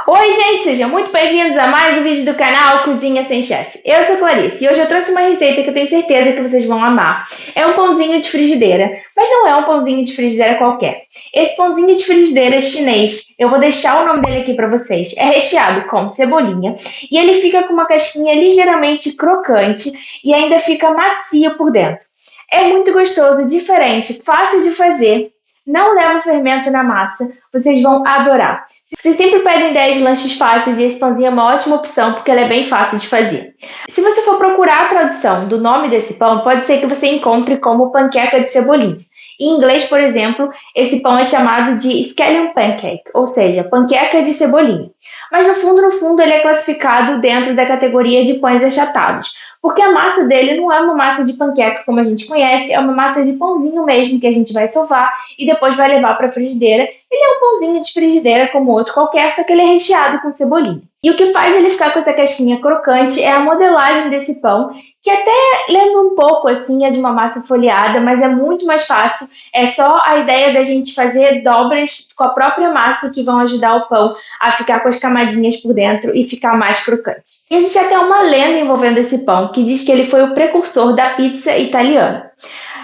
Oi, gente, sejam muito bem-vindos a mais um vídeo do canal Cozinha Sem Chefe. Eu sou Clarice e hoje eu trouxe uma receita que eu tenho certeza que vocês vão amar. É um pãozinho de frigideira, mas não é um pãozinho de frigideira qualquer. Esse pãozinho de frigideira chinês, eu vou deixar o nome dele aqui para vocês, é recheado com cebolinha e ele fica com uma casquinha ligeiramente crocante e ainda fica macio por dentro. É muito gostoso, diferente, fácil de fazer. Não leva fermento na massa, vocês vão adorar. Vocês sempre pedem ideias de lanches fáceis e esse pãozinho é uma ótima opção porque ele é bem fácil de fazer. Se você for procurar a tradução do nome desse pão, pode ser que você encontre como panqueca de cebolinha. Em inglês, por exemplo, esse pão é chamado de scallion pancake, ou seja, panqueca de cebolinha. Mas no fundo, ele é classificado dentro da categoria de pães achatados, porque a massa dele não é uma massa de panqueca como a gente conhece, é uma massa de pãozinho mesmo que a gente vai sovar e depois vai levar para a frigideira. Ele é um pãozinho de frigideira como outro qualquer, só que ele é recheado com cebolinha. E o que faz ele ficar com essa casquinha crocante é a modelagem desse pão, que até lembra um pouco assim, é de uma massa folheada, mas é muito mais fácil. É só a ideia da gente fazer dobras com a própria massa que vão ajudar o pão a ficar com as camadinhas por dentro e ficar mais crocante. E existe até uma lenda envolvendo esse pão, que diz que ele foi o precursor da pizza italiana.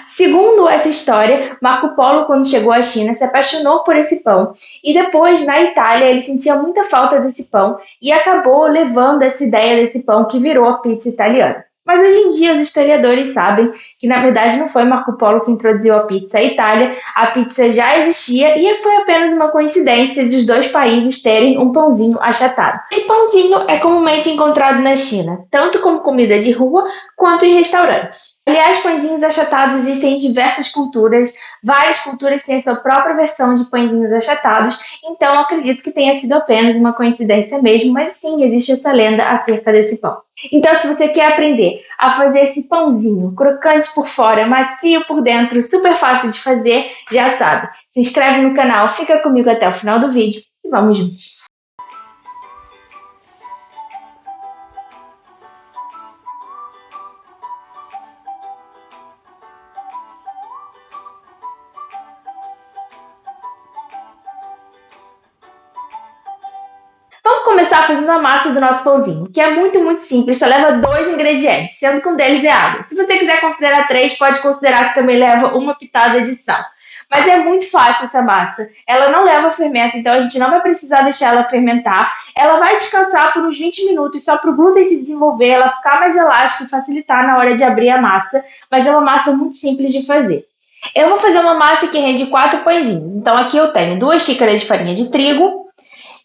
Segundo essa história, Marco Polo, quando chegou à China, se apaixonou por esse pão e depois, na Itália, ele sentia muita falta desse pão e acabou levando essa ideia desse pão que virou a pizza italiana. Mas hoje em dia os historiadores sabem que na verdade não foi Marco Polo que introduziu a pizza à Itália, a pizza já existia e foi apenas uma coincidência de os dois países terem um pãozinho achatado. Esse pãozinho é comumente encontrado na China, tanto como comida de rua quanto em restaurantes. Aliás, pãezinhos achatados existem em diversas culturas, várias culturas têm a sua própria versão de pãezinhos achatados, então acredito que tenha sido apenas uma coincidência mesmo, mas sim, existe essa lenda acerca desse pão. Então, se você quer aprender a fazer esse pãozinho crocante por fora, macio por dentro, super fácil de fazer, já sabe. Se inscreve no canal, fica comigo até o final do vídeo e vamos juntos! Vamos começar fazendo a massa do nosso pãozinho, que é muito simples, só leva 2 ingredientes, sendo que um deles é água. Se você quiser considerar 3, pode considerar que também leva uma pitada de sal. Mas é muito fácil essa massa, ela não leva fermento, então a gente não vai precisar deixar ela fermentar. Ela vai descansar por uns 20 minutos só para o glúten se desenvolver, ela ficar mais elástica e facilitar na hora de abrir a massa, mas é uma massa muito simples de fazer. Eu vou fazer uma massa que rende 4 pãezinhos, então aqui eu tenho 2 xícaras de farinha de trigo,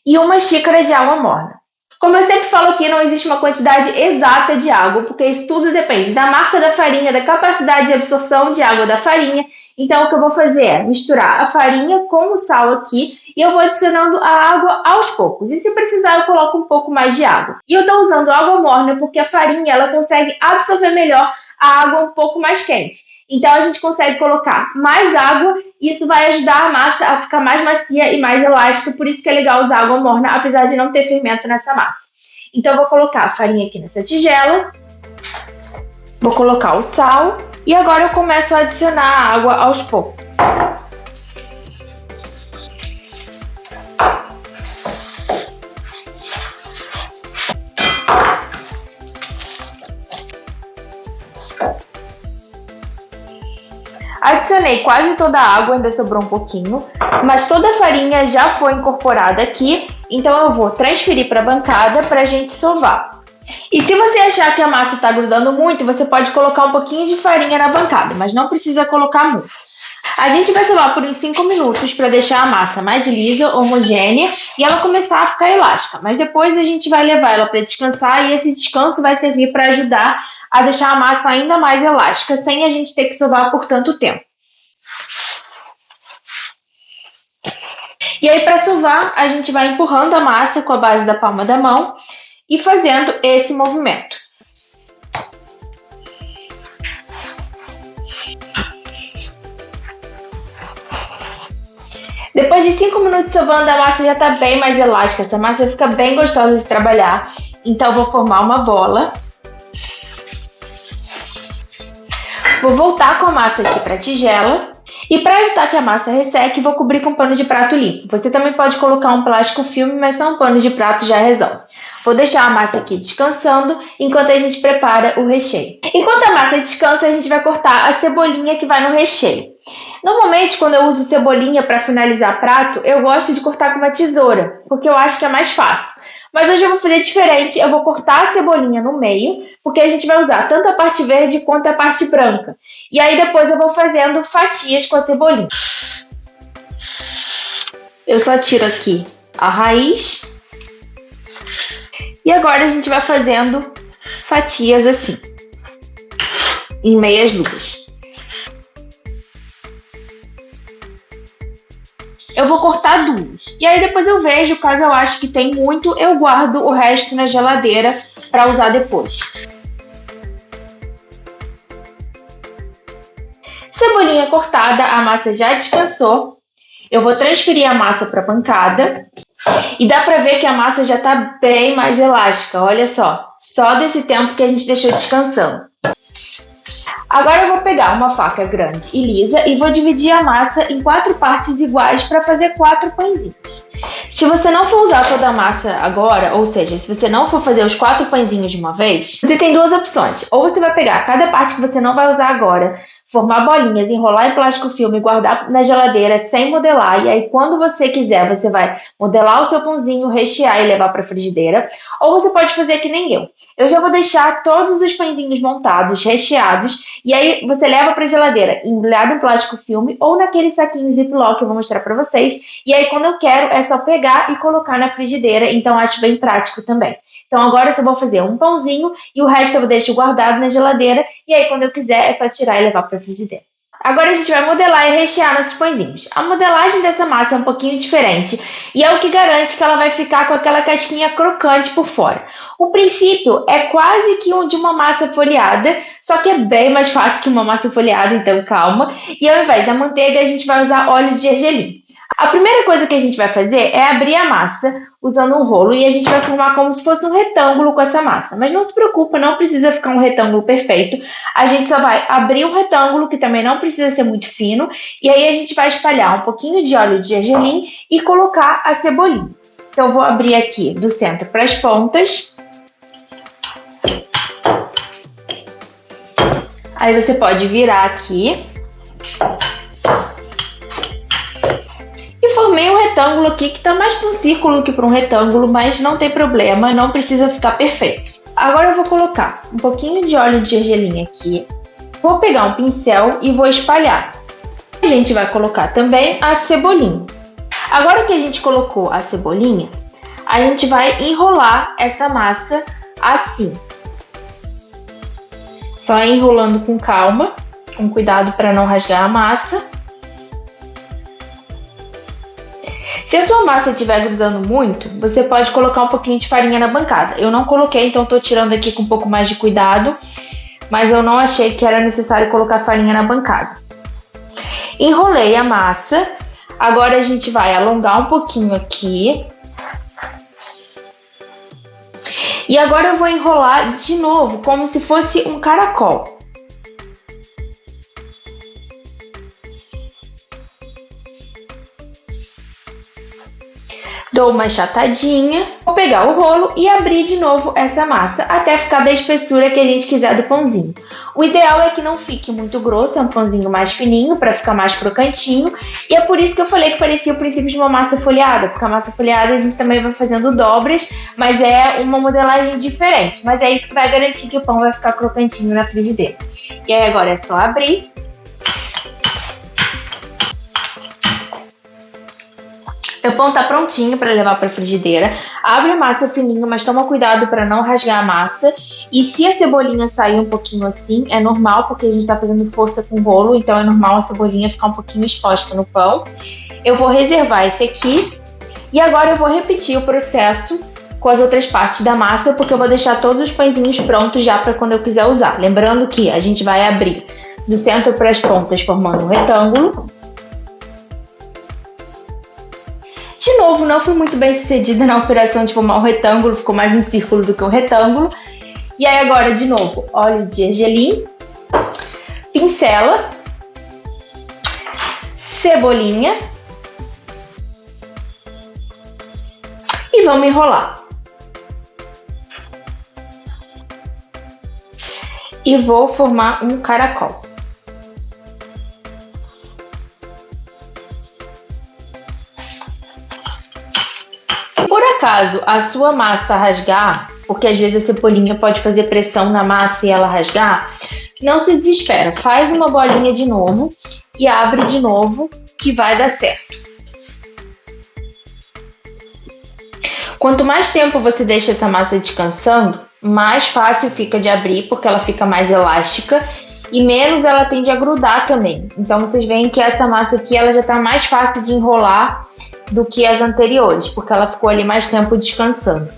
e 1 xícara de água morna. Como eu sempre falo aqui, não existe uma quantidade exata de água, porque isso tudo depende da marca da farinha, da capacidade de absorção de água da farinha. Então, o que eu vou fazer é misturar a farinha com o sal aqui e eu vou adicionando a água aos poucos. E se precisar, eu coloco um pouco mais de água. E eu estou usando água morna porque a farinha ela consegue absorver melhor a água um pouco mais quente. Então, a gente consegue colocar mais água e isso vai ajudar a massa a ficar mais macia e mais elástica. Por isso que é legal usar água morna, apesar de não ter fermento nessa massa. Então, eu vou colocar a farinha aqui nessa tigela. Vou colocar o sal. E agora eu começo a adicionar a água aos poucos. Adicionei quase toda a água, ainda sobrou um pouquinho, mas toda a farinha já foi incorporada aqui, então eu vou transferir para a bancada para a gente sovar. E se você achar que a massa está grudando muito, você pode colocar um pouquinho de farinha na bancada, mas não precisa colocar muito. A gente vai sovar por uns 5 minutos para deixar a massa mais lisa, homogênea e ela começar a ficar elástica. Mas depois a gente vai levar ela para descansar e esse descanso vai servir para ajudar a deixar a massa ainda mais elástica, sem a gente ter que sovar por tanto tempo. E aí, para sovar, a gente vai empurrando a massa com a base da palma da mão e fazendo esse movimento. Depois de 5 minutos sovando, a massa já está bem mais elástica. Essa massa fica bem gostosa de trabalhar. Então, eu vou formar uma bola. Vou voltar com a massa aqui para a tigela. E para evitar que a massa resseque, vou cobrir com pano de prato limpo. Você também pode colocar um plástico filme, mas só um pano de prato já resolve. Vou deixar a massa aqui descansando enquanto a gente prepara o recheio. Enquanto a massa descansa, a gente vai cortar a cebolinha que vai no recheio. Normalmente, quando eu uso cebolinha para finalizar prato, eu gosto de cortar com uma tesoura, porque eu acho que é mais fácil. Mas hoje eu vou fazer diferente, eu vou cortar a cebolinha no meio, porque a gente vai usar tanto a parte verde quanto a parte branca. E aí depois eu vou fazendo fatias com a cebolinha. Eu só tiro aqui a raiz. E agora a gente vai fazendo fatias assim, em meias luas. Eu vou cortar duas. E aí depois eu vejo, caso eu ache que tem muito, eu guardo o resto na geladeira para usar depois. Cebolinha cortada, a massa já descansou. Eu vou transferir a massa para a pancada. E dá pra ver que a massa já tá bem mais elástica, olha só desse tempo que a gente deixou descansando. Agora eu vou pegar uma faca grande e lisa e vou dividir a massa em 4 partes iguais para fazer 4 pãezinhos. Se você não for usar toda a massa agora, ou seja, se você não for fazer os 4 pãezinhos de uma vez, você tem 2 opções. Ou você vai pegar cada parte que você não vai usar agora, formar bolinhas, enrolar em plástico filme e guardar na geladeira sem modelar. E aí, quando você quiser, você vai modelar o seu pãozinho, rechear e levar para a frigideira. Ou você pode fazer que nem eu. Eu já vou deixar todos os pãezinhos montados, recheados. E aí, você leva para a geladeira embrulhado em plástico filme ou naquele saquinho Ziploc que eu vou mostrar para vocês. E aí, quando eu quero, é só pegar e colocar na frigideira. Então, acho bem prático também. Então, agora eu só vou fazer um pãozinho e o resto eu deixo guardado na geladeira. E aí, quando eu quiser, é só tirar e levar para a frigideira. Agora a gente vai modelar e rechear nossos pãezinhos. A modelagem dessa massa é um pouquinho diferente e é o que garante que ela vai ficar com aquela casquinha crocante por fora. O princípio é quase que um de uma massa folheada, só que é bem mais fácil que uma massa folheada, então calma. E ao invés da manteiga, a gente vai usar óleo de gergelim. A primeira coisa que a gente vai fazer é abrir a massa usando um rolo e a gente vai formar como se fosse um retângulo com essa massa. Mas não se preocupa, não precisa ficar um retângulo perfeito. A gente só vai abrir um retângulo, que também não precisa ser muito fino, e aí a gente vai espalhar um pouquinho de óleo de gergelim e colocar a cebolinha. Então eu vou abrir aqui do centro para as pontas. Aí você pode virar aqui. Formei um retângulo aqui que tá mais para um círculo que para um retângulo, mas não tem problema, não precisa ficar perfeito. Agora eu vou colocar um pouquinho de óleo de gergelim aqui, vou pegar um pincel e vou espalhar. A gente vai colocar também a cebolinha. Agora que a gente colocou a cebolinha, a gente vai enrolar essa massa assim. Só enrolando com calma, com cuidado para não rasgar a massa. Se a sua massa estiver grudando muito, você pode colocar um pouquinho de farinha na bancada. Eu não coloquei, então estou tirando aqui com um pouco mais de cuidado, mas eu não achei que era necessário colocar farinha na bancada. Enrolei a massa, agora a gente vai alongar um pouquinho aqui. E agora eu vou enrolar de novo, como se fosse um caracol. Dou uma achatadinha, vou pegar o rolo e abrir de novo essa massa até ficar da espessura que a gente quiser do pãozinho. O ideal é que não fique muito grosso, é um pãozinho mais fininho para ficar mais crocantinho. E é por isso que eu falei que parecia o princípio de uma massa folheada, porque a massa folheada a gente também vai fazendo dobras, mas é uma modelagem diferente. Mas é isso que vai garantir que o pão vai ficar crocantinho na frigideira. E aí agora é só abrir. O pão tá prontinho para levar para a frigideira. Abre a massa fininho, mas toma cuidado para não rasgar a massa. E se a cebolinha sair um pouquinho assim, é normal, porque a gente tá fazendo força com o rolo, então é normal a cebolinha ficar um pouquinho exposta no pão. Eu vou reservar esse aqui. E agora eu vou repetir o processo com as outras partes da massa, porque eu vou deixar todos os pãezinhos prontos já para quando eu quiser usar. Lembrando que a gente vai abrir do centro para as pontas formando um retângulo. De novo, não fui muito bem sucedida na operação de formar um retângulo, ficou mais um círculo do que um retângulo. E aí agora, de novo, óleo de gergelim, pincela cebolinha e vamos enrolar. E vou formar um caracol. Por acaso a sua massa rasgar, porque às vezes a cebolinha pode fazer pressão na massa e ela rasgar, não se desespera, faz uma bolinha de novo e abre de novo que vai dar certo. Quanto mais tempo você deixa essa massa descansando, mais fácil fica de abrir, porque ela fica mais elástica e menos ela tende a grudar também. Então vocês veem que essa massa aqui ela já está mais fácil de enrolar do que as anteriores, porque ela ficou ali mais tempo descansando.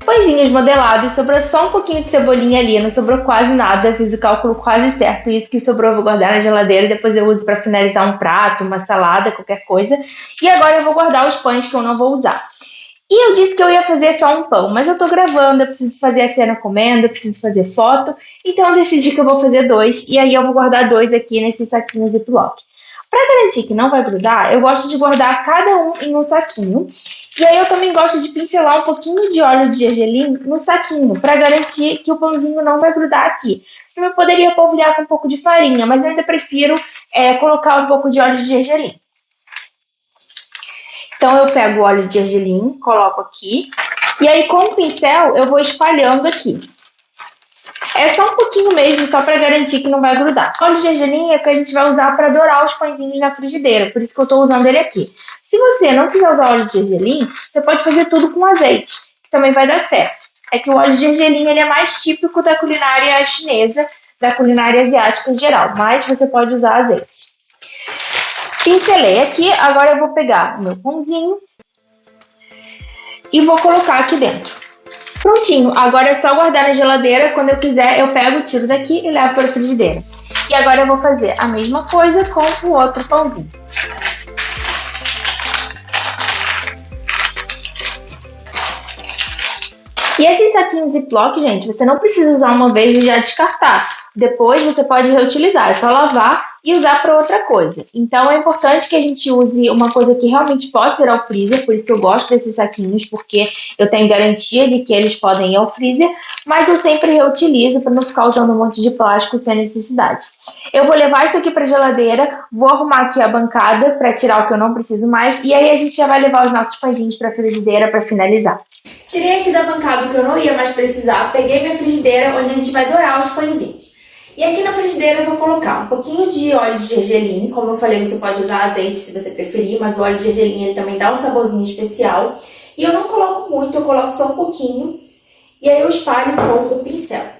Pãezinhos modelados, sobrou só um pouquinho de cebolinha ali, não sobrou quase nada, fiz o cálculo quase certo. Isso que sobrou eu vou guardar na geladeira, depois eu uso para finalizar um prato, uma salada, qualquer coisa. E agora eu vou guardar os pães que eu não vou usar. E eu disse que eu ia fazer só um pão, mas eu tô gravando, eu preciso fazer a cena comendo, eu preciso fazer foto, então eu decidi que eu vou fazer 2, e aí eu vou guardar 2 aqui nesses saquinhos Ziploc. Para garantir que não vai grudar, eu gosto de guardar cada um em um saquinho. E aí eu também gosto de pincelar um pouquinho de óleo de gergelim no saquinho, para garantir que o pãozinho não vai grudar aqui. Senão eu poderia polvilhar com um pouco de farinha, mas eu ainda prefiro colocar um pouco de óleo de gergelim. Então eu pego o óleo de gergelim, coloco aqui, e aí com o pincel eu vou espalhando aqui. É só um pouquinho mesmo, só para garantir que não vai grudar. O óleo de gergelim é que a gente vai usar para dourar os pãezinhos na frigideira, por isso que eu estou usando ele aqui. Se você não quiser usar óleo de gergelim, você pode fazer tudo com azeite, que também vai dar certo. É que o óleo de gergelim ele é mais típico da culinária chinesa, da culinária asiática em geral, mas você pode usar azeite. Pincelei aqui, agora eu vou pegar o meu pãozinho e vou colocar aqui dentro. Prontinho, agora é só guardar na geladeira, quando eu quiser eu pego, tiro daqui e levo para a frigideira. E agora eu vou fazer a mesma coisa com o outro pãozinho. E esses saquinhos Ziploc, gente, você não precisa usar uma vez e já descartar. Depois você pode reutilizar, é só lavar e usar para outra coisa. Então é importante que a gente use uma coisa que realmente possa ir ao freezer, por isso que eu gosto desses saquinhos, porque eu tenho garantia de que eles podem ir ao freezer, mas eu sempre reutilizo para não ficar usando um monte de plástico sem necessidade. Eu vou levar isso aqui para a geladeira, vou arrumar aqui a bancada para tirar o que eu não preciso mais, e aí a gente já vai levar os nossos pãezinhos para a frigideira para finalizar. Tirei aqui da bancada o que eu não ia mais precisar, peguei minha frigideira onde a gente vai dourar os pãezinhos. E aqui na frigideira eu vou colocar um pouquinho de óleo de gergelim, como eu falei, você pode usar azeite se você preferir, mas o óleo de gergelim ele também dá um saborzinho especial. E eu não coloco muito, eu coloco só um pouquinho, e aí eu espalho com o pincel.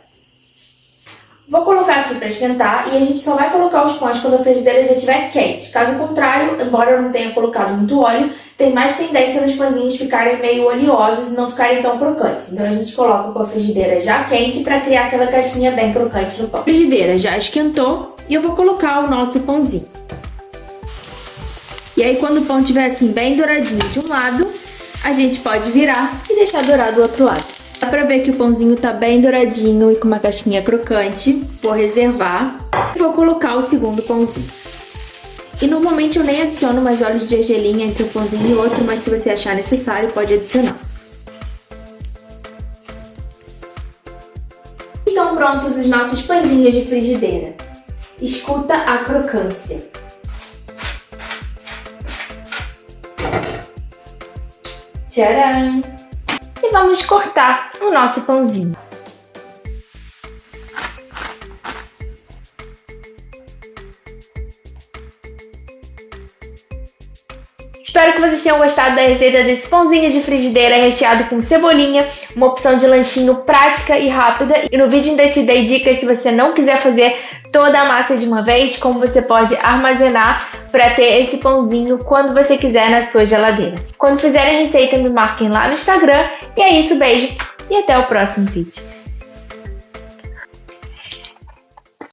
Vou colocar aqui para esquentar e a gente só vai colocar os pães quando a frigideira já estiver quente. Caso contrário, embora eu não tenha colocado muito óleo, tem mais tendência nos pãezinhos ficarem meio oleosos e não ficarem tão crocantes. Então a gente coloca com a frigideira já quente para criar aquela casquinha bem crocante no pão. A frigideira já esquentou e eu vou colocar o nosso pãozinho. E aí quando o pão estiver assim bem douradinho de um lado, a gente pode virar e deixar dourar do outro lado. Dá pra ver que o pãozinho tá bem douradinho e com uma casquinha crocante. Vou reservar e vou colocar o segundo pãozinho. E normalmente eu nem adiciono mais óleo de gergelim entre um pãozinho e outro, mas se você achar necessário, pode adicionar. Estão prontos os nossos pãezinhos de frigideira. Escuta a crocância. Tcharam! E vamos cortar o nosso pãozinho. Espero que vocês tenham gostado da receita desse pãozinho de frigideira recheado com cebolinha, uma opção de lanchinho prática e rápida. E no vídeo ainda te dei dicas se você não quiser fazer toda a massa de uma vez, como você pode armazenar para ter esse pãozinho quando você quiser na sua geladeira. Quando fizerem a receita, me marquem lá no Instagram. E é isso, beijo e até o próximo vídeo.